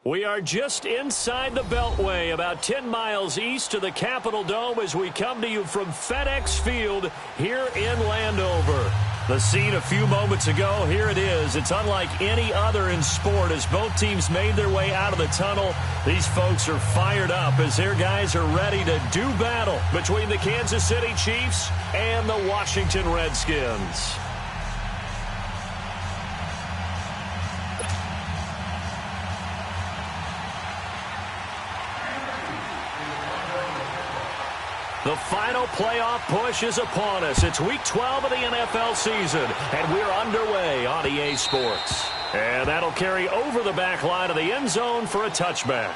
We are just inside the Beltway, about 10 miles east of the Capitol Dome as we come to you from FedEx Field here in Landover. The scene a few moments ago, here it is. It's unlike any other in sport as both teams made their way out of the tunnel. These folks are fired up as their guys are ready to do battle between the Kansas City Chiefs and the Washington Redskins. The final playoff push is upon us. It's Week 12 of the NFL season, and we're underway on EA Sports. And that'll carry over the back line of the end zone for a touchback.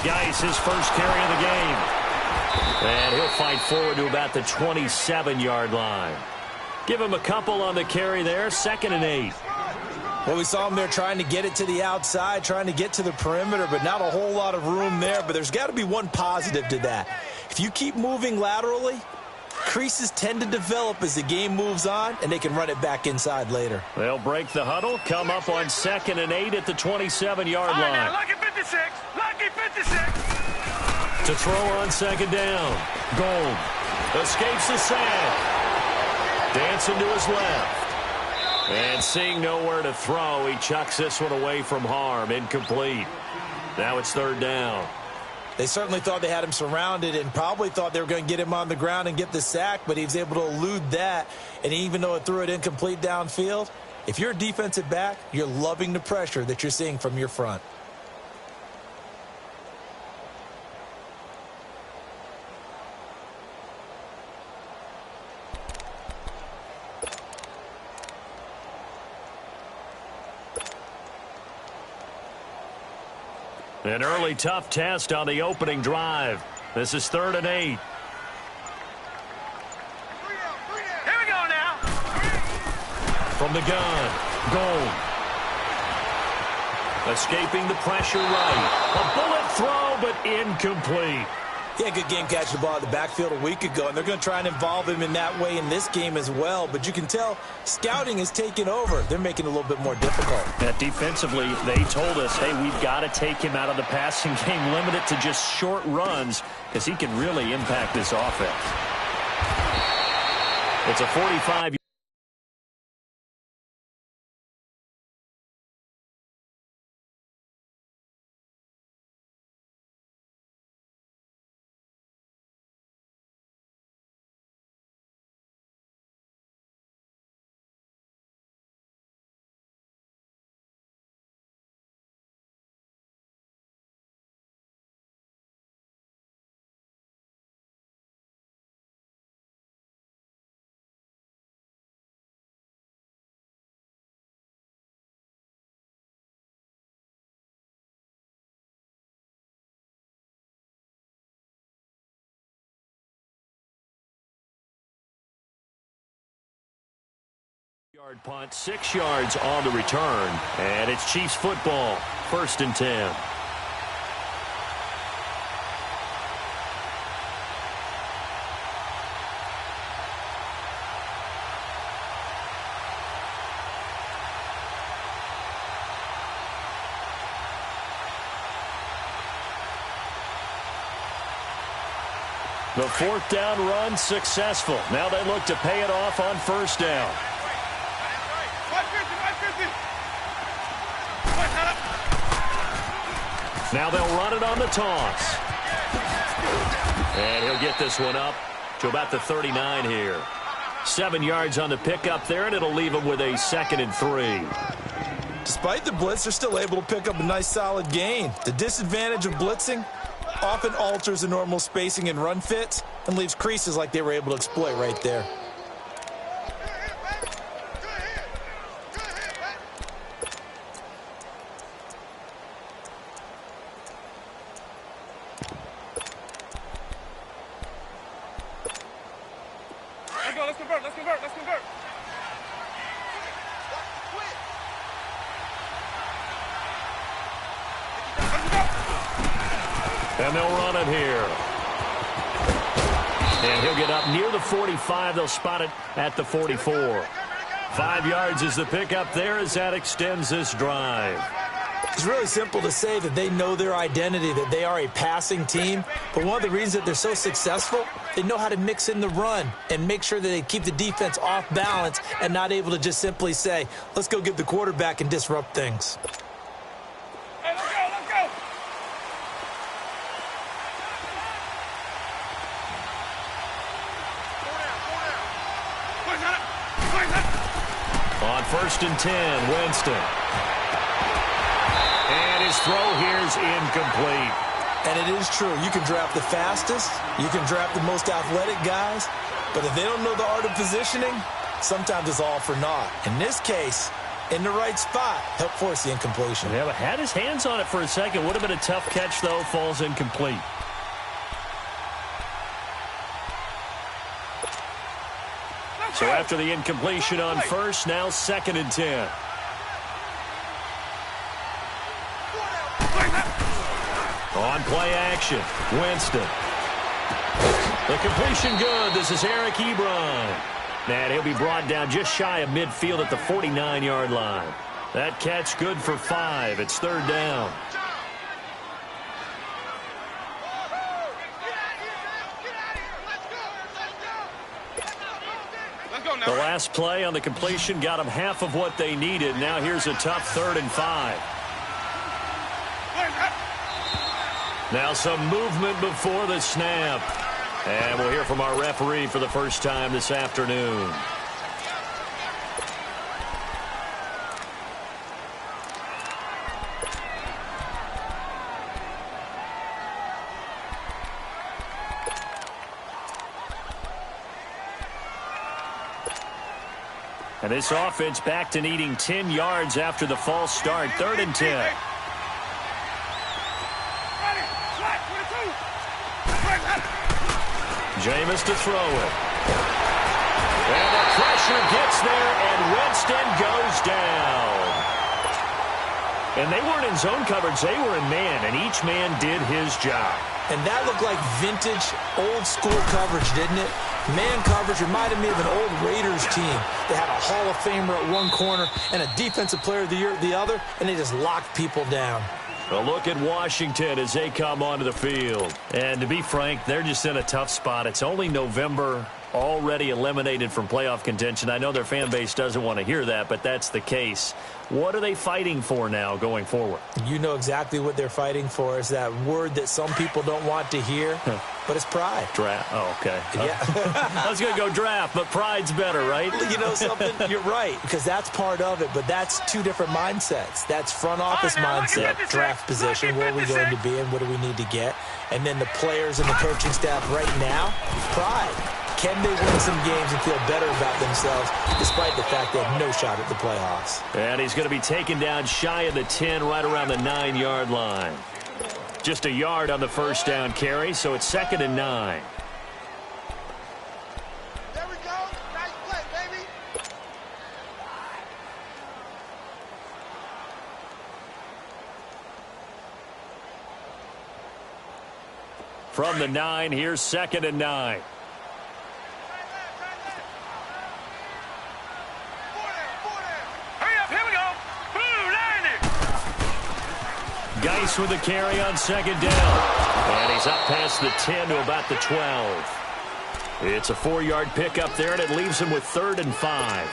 Geis, his first carry of the game. And he'll fight forward to about the 27-yard line. Give him a couple on the carry there, 2nd and 8. Well, we saw him there trying to get it to the outside, trying to get to the perimeter, but not a whole lot of room there. But there's got to be one positive to that. If you keep moving laterally, creases tend to develop as the game moves on, and they can run it back inside later. They'll break the huddle, come up on 2nd and 8 at the 27-yard line. Now, lucky 56, lucky 56. To throw on 2nd down. Gold escapes the sack. Dancing to his left. And seeing nowhere to throw, he chucks this one away from harm. Incomplete. Now it's 3rd down. They certainly thought they had him surrounded and probably thought they were going to get him on the ground and get the sack, but he was able to elude that. And even though it threw it incomplete downfield, if you're a defensive back, you're loving the pressure that you're seeing from your front. An early tough test on the opening drive. This is 3rd and 8. Here we go now. From the gun, Gold. Escaping the pressure right. A bullet throw, but incomplete. He had a good game catching the ball at the backfield a week ago, and they're going to try and involve him in that way in this game as well. But you can tell scouting is taking over. They're making it a little bit more difficult. Yeah, defensively, they told us, hey, we've got to take him out of the passing game, limit it to just short runs, because he can really impact this offense. It's a 45. Yard punt, 6 yards on the return, and it's Chiefs football, 1st and 10. The 4th down run successful. Now they look to pay it off on 1st down. Now they'll run it on the toss. And he'll get this one up to about the 39 here. 7 yards on the pickup there, and it'll leave him with a 2nd and 3. Despite the blitz, they're still able to pick up a nice solid gain. The disadvantage of blitzing often alters the normal spacing and run fits and leaves creases like they were able to exploit right there. And they'll run it here. And he'll get up near the 45. They'll spot it at the 44. 5 yards is the pickup there as that extends this drive. It's really simple to say that they know their identity, that they are a passing team. But one of the reasons that they're so successful, they know how to mix in the run and make sure that they keep the defense off balance and not able to just simply say, let's go get the quarterback and disrupt things. Hey, let's go, let's go. On 1st and 10, Winston. And his throw here is incomplete. And it is true. You can draft the fastest. You can draft the most athletic guys. But if they don't know the art of positioning, sometimes it's all for naught. In this case, in the right spot, help force the incompletion. Yeah, but had his hands on it for a second. Would have been a tough catch, though. Falls incomplete. So after the incompletion on 1st, now 2nd and 10. On play action, Winston. The completion good. This is Eric Ebron. And he'll be brought down just shy of midfield at the 49-yard line. That catch good for 5. It's 3rd down. The last play on the completion got them half of what they needed. Now here's a tough 3rd and 5. Now some movement before the snap. And we'll hear from our referee for the first time this afternoon. And this offense back to needing 10 yards after the false start. 3rd and 10. Jameis to throw it. And the pressure gets there, and Winston goes down. And they weren't in zone coverage. They were in man, and each man did his job. And that looked like vintage, old-school coverage, didn't it? Man coverage reminded me of an old Raiders team. They had a Hall of Famer at one corner and a Defensive Player of the Year at the other, and they just locked people down. A look at Washington as they come onto the field. And to be frank, they're just in a tough spot. It's only November, already eliminated from playoff contention. I know their fan base doesn't want to hear that, but that's the case. What are they fighting for now going forward? You know exactly what they're fighting for. Is that word that some people don't want to hear, but it's pride. Draft. Oh, okay. Yeah. I was going to go draft, but pride's better, right? You know something? You're right, because that's part of it, but that's two different mindsets. That's front office mindset, draft position, where are we going to be and what do we need to get? And then the players and the coaching staff right now, pride. Can they win some games and feel better about themselves despite the fact they have no shot at the playoffs? And he's going to be taken down shy of the 10, right around the 9-yard line. Just a yard on the first down carry, so it's 2nd and 9. There we go. Nice play, baby. From the 9, here's 2nd and 9. Geis with the carry on 2nd down. And he's up past the 10 to about the 12. It's a 4-yard pickup there, and it leaves him with 3rd and 5.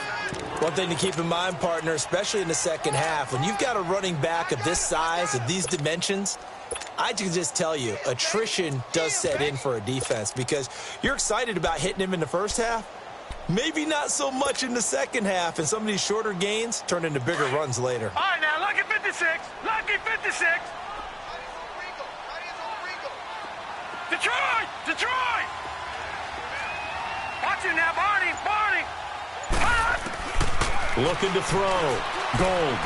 One thing to keep in mind, partner, especially in the second half, when you've got a running back of this size, of these dimensions, I can just tell you, attrition does set in for a defense because you're excited about hitting him in the first half. Maybe not so much in the second half, and some of these shorter gains turn into bigger runs later. All right, now, lucky 56. Lucky 56. Detroit! Detroit! Watch it now, Barney! Barney! Looking to throw. Gold.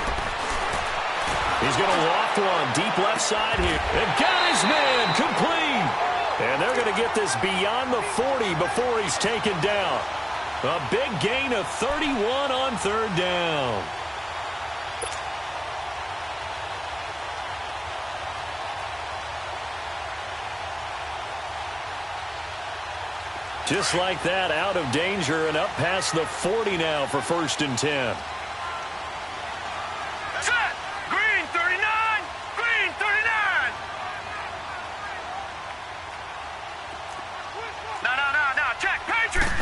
He's going to loft one deep left side here. And got his man complete. And they're going to get this beyond the 40 before he's taken down. A big gain of 31 on 3rd down. Just like that, out of danger and up past the 40 now for 1st and 10. Set. Green 39. Green 39. No. Check. Patriot.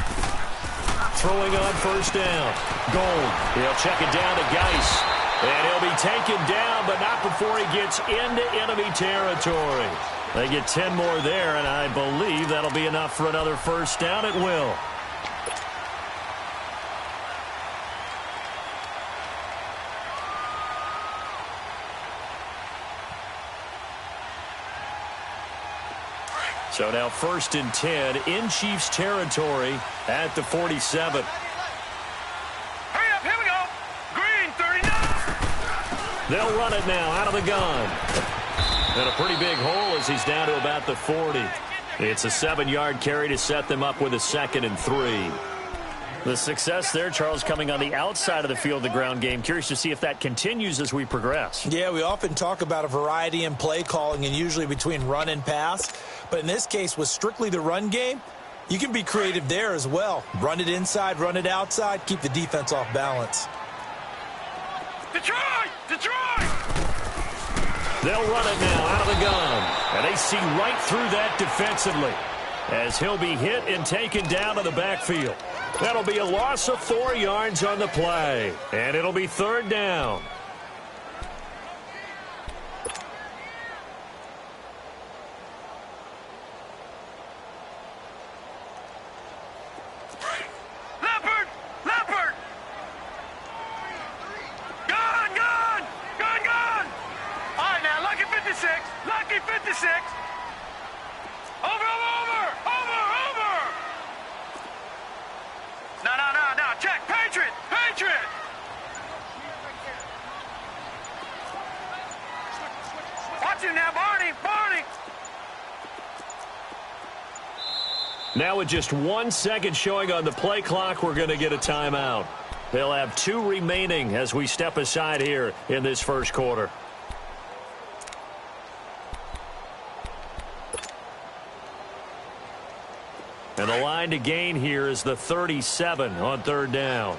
Throwing on 1st down. Gold. He'll check it down to Geis. And he'll be taken down, but not before he gets into enemy territory. They get 10 more there, and I believe that'll be enough for another 1st down. It will. So now 1st and 10 in Chiefs territory at the 47. Hurry up. Here we go. Green 39. They'll run it now out of the gun. And a pretty big hole as he's down to about the 40. It's a 7-yard carry to set them up with a 2nd and 3. The success there, Charles, coming on the outside of the field, the ground game. Curious to see if that continues as we progress. Yeah, we often talk about a variety in play calling and usually between run and pass. But in this case, with strictly the run game, you can be creative there as well. Run it inside, run it outside, keep the defense off balance. Detroit. They'll run it now out of the gun. And they see right through that defensively as he'll be hit and taken down to the backfield. That'll be a loss of 4 yards on the play. And it'll be 3rd down. Leopard. Gun. All right, now, Lucky 56. Lucky 56. Over. No. Check. Patriot. Watch him now, Barney. Now with just 1 second showing on the play clock, we're going to get a timeout. They'll have 2 remaining as we step aside here in this 1st quarter. And the line to gain here is the 37 on 3rd down.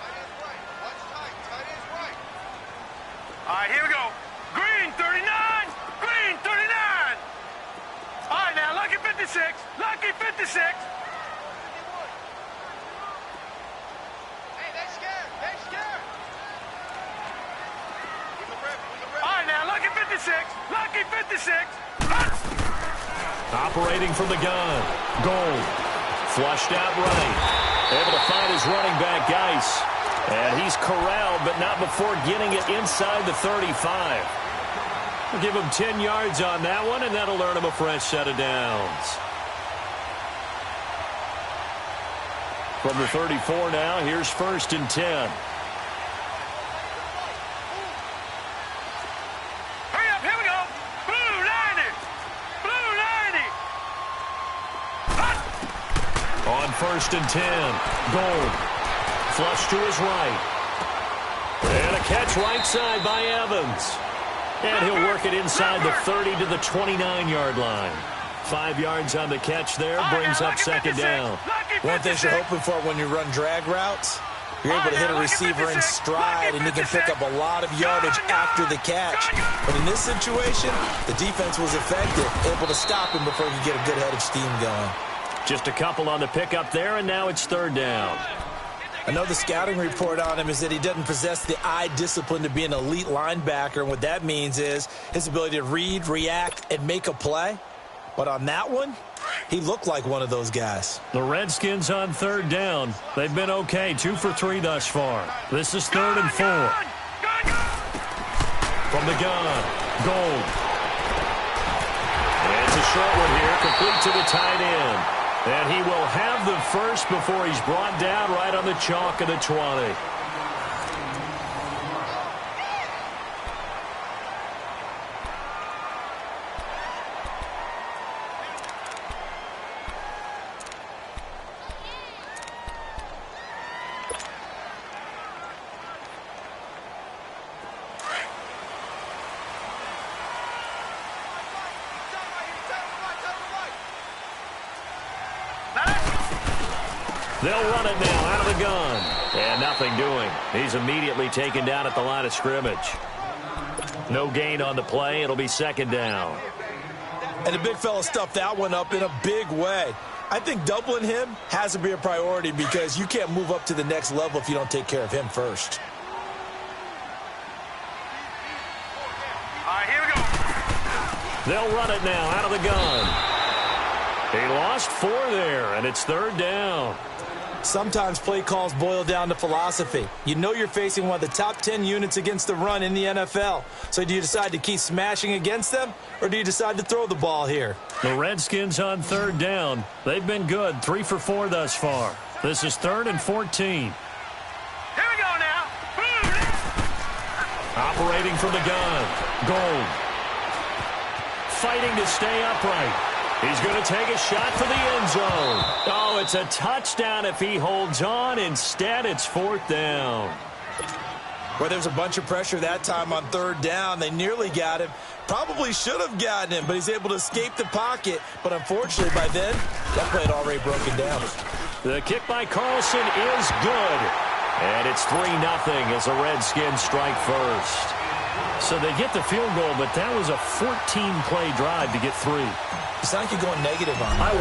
All right, here we go. Green 39. All right, now, Lucky 56. Hey, they scared. All right, now, Lucky 56. Operating from the gun. Gold. Flushed out right. Able to find his running back, Geis. And he's corralled, but not before getting it inside the 35. We'll give him 10 yards on that one, and that'll earn him a fresh set of downs. From the 34 now, here's 1st and 10. Hurry up, here we go. Blue 90. On 1st and 10, Gold. Flush to his right. And a catch right side by Evans. And he'll work it inside the 30 to the 29-yard line. 5 yards on the catch there, brings up 2nd down. One thing you're hoping for when you run drag routes, you're able to hit a receiver in stride, and you can pick up a lot of yardage after the catch. But in this situation, the defense was effective, able to stop him before he could get a good head of steam going. Just a couple on the pickup there, and now it's 3rd down. I know the scouting report on him is that he doesn't possess the eye discipline to be an elite linebacker, and what that means is his ability to read, react, and make a play. But on that one, he looked like one of those guys. The Redskins on 3rd down. They've been okay, 2 for 3 thus far. This is 3rd and 4. From the gun, Gold. And it's a short one here, complete to the tight end. And he will have the first before he's brought down right on the chalk of the 20. They'll run it now out of the gun. And nothing doing. He's immediately taken down at the line of scrimmage. No gain on the play. It'll be second down. And the big fella stuffed that one up in a big way. I think doubling him has to be a priority because you can't move up to the next level if you don't take care of him first. All right, here we go. They'll run it now out of the gun. He lost 4 there, and it's third down. Sometimes play calls boil down to philosophy. You know you're facing one of the top 10 units against the run in the NFL. So do you decide to keep smashing against them, or do you decide to throw the ball here? The Redskins on third down. They've been good, 3 for 4 thus far. This is 3rd and 14. Here we go now. Operating from the gun. Gold. Fighting to stay upright. He's going to take a shot for the end zone. Oh, it's a touchdown if he holds on. Instead, it's 4th down. Well, there's a bunch of pressure that time on third down. They nearly got him. Probably should have gotten him, but he's able to escape the pocket. But unfortunately, by then, that play had already broken down. The kick by Carlson is good. And it's 3-0 as the Redskins strike first. So they get the field goal, but that was a 14-play drive to get 3. You sound like you're going negative on me. I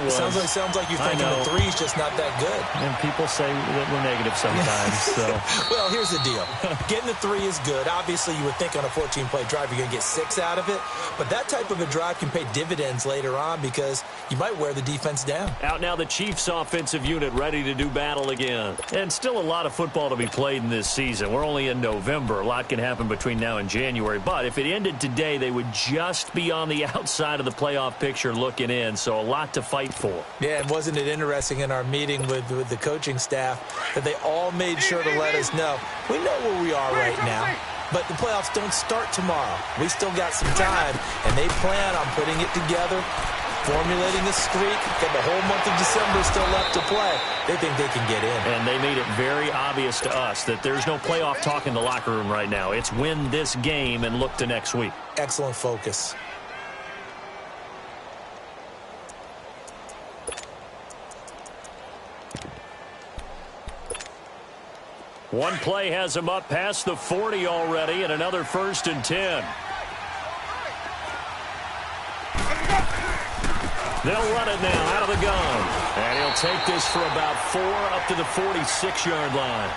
was. It sounds like you're thinking the 3's just not that good. And people say that we're negative sometimes. So. Well, here's the deal. Getting the 3 is good. Obviously, you would think on a 14-play drive you're going to get 6 out of it. But that type of a drive can pay dividends later on because you might wear the defense down. Out now the Chiefs offensive unit ready to do battle again. And still a lot of football to be played in this season. We're only in November. A lot can happen between now and January. But if it ended today, they would just be on the outside of the playoff picture looking in, so a lot to fight for. Yeah, and wasn't it interesting in our meeting with the coaching staff that they all made sure to let us know, we know where we are right now, but the playoffs don't start tomorrow. We still got some time, and they plan on putting it together, formulating a streak, got the whole month of December still left to play. They think they can get in. And they made it very obvious to us that there's no playoff talk in the locker room right now. It's win this game and look to next week. Excellent focus. One play has him up past the 40 already, and another 1st and 10. They'll run it now out of the gun. And he'll take this for about 4 up to the 46-yard line.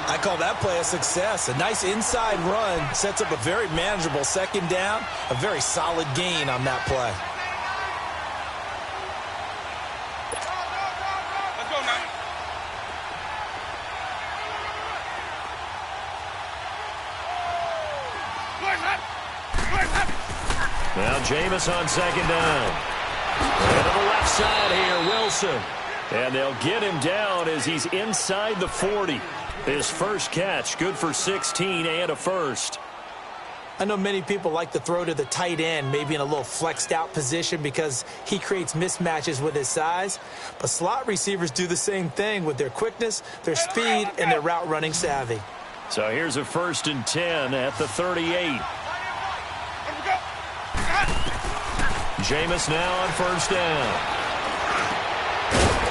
I call that play a success. A nice inside run sets up a very manageable second down, a very solid gain on that play. Now Jameis on second down. And to the left side here, Wilson. And they'll get him down as he's inside the 40. His first catch, good for 16 and a first. I know many people like to throw to the tight end, maybe in a little flexed out position because he creates mismatches with his size. But slot receivers do the same thing with their quickness, their speed, and their route running savvy. So here's a 1st and 10 at the 38. Jameis now on 1st down.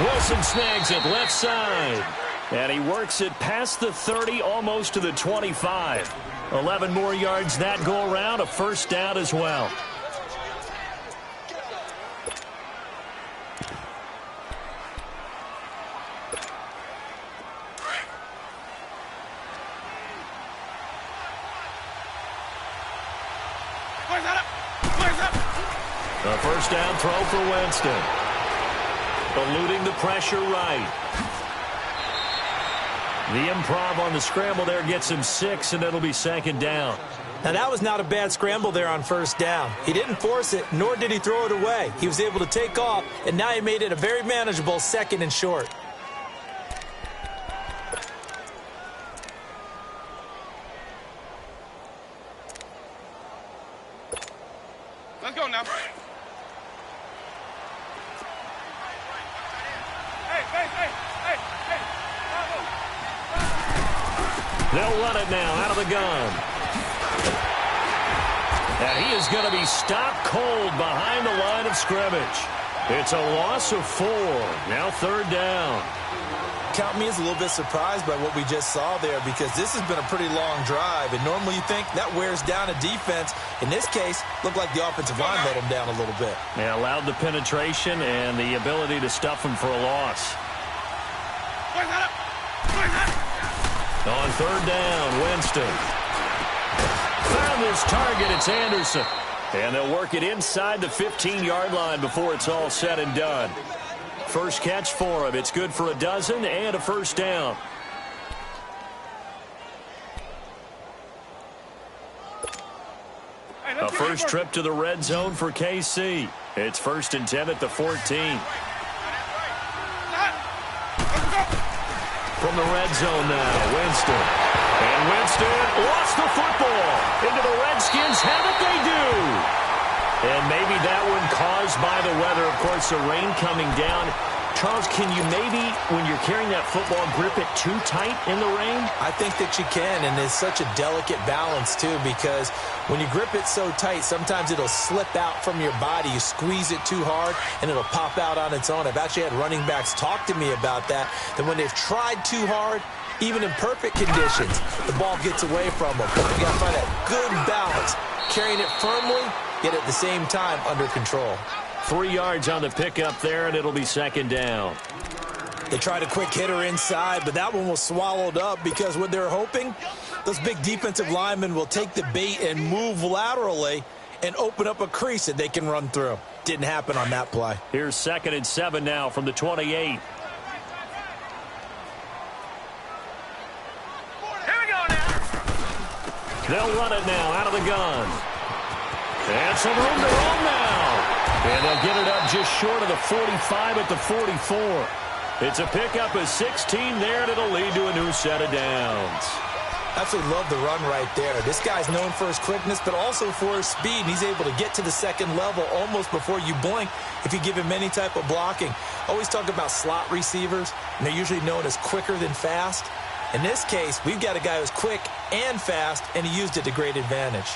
Wilson snags it left side. And he works it past the 30, almost to the 25. 11 more yards that go around, a 1st down as well. A 1st down throw for Winston. Eluding the pressure right. The improv on the scramble there gets him 6, and it'll be 2nd down. Now, that was not a bad scramble there on 1st down. He didn't force it, nor did he throw it away. He was able to take off, and now he made it a very manageable 2nd and short. Let's go now. They'll run it now out of the gun. And he is going to be stopped cold behind the line of scrimmage. It's a loss of 4. Now 3rd down. Count me as a little bit surprised by what we just saw there because this has been a pretty long drive, and normally you think that wears down a defense. In this case, looked like the offensive line let them down a little bit. Yeah, allowed the penetration and the ability to stuff them for a loss. On 3rd down, Winston. Found his target, it's Anderson. And they'll work it inside the 15-yard line before it's all said and done. First catch for him. It's good for a dozen and a 1st down. A first trip to the red zone for KC. It's 1st and 10 at the 14. From the red zone now, Winston. And Winston lost the football. Into the Redskins have it, they do. And maybe that one caused by the weather. Of course, the rain coming down. Charles, can you maybe, when you're carrying that football, grip it too tight in the rain? I think that you can, and it's such a delicate balance, too, because when you grip it so tight, sometimes it'll slip out from your body. You squeeze it too hard, and it'll pop out on its own. I've actually had running backs talk to me about that when they've tried too hard, even in perfect conditions, the ball gets away from them. You got to find that good balance, carrying it firmly, yet at the same time under control. 3 yards on the pickup there, and it'll be 2nd down. They tried a quick hitter inside, but that one was swallowed up because what they're hoping, those big defensive linemen will take the bait and move laterally and open up a crease that they can run through. Didn't happen on that play. Here's 2nd and 7 now from the 28. Here we go now. They'll run it now out of the gun. And some room to roll now. And they'll get it up just short of the 45 at the 44. It's a pickup of 16 there, and it'll lead to a new set of downs. Absolutely love the run right there. This guy's known for his quickness, but also for his speed. And he's able to get to the 2nd level almost before you blink if you give him any type of blocking. Always talk about slot receivers, and they're usually known as quicker than fast. In this case, we've got a guy who's quick and fast, and he used it to great advantage.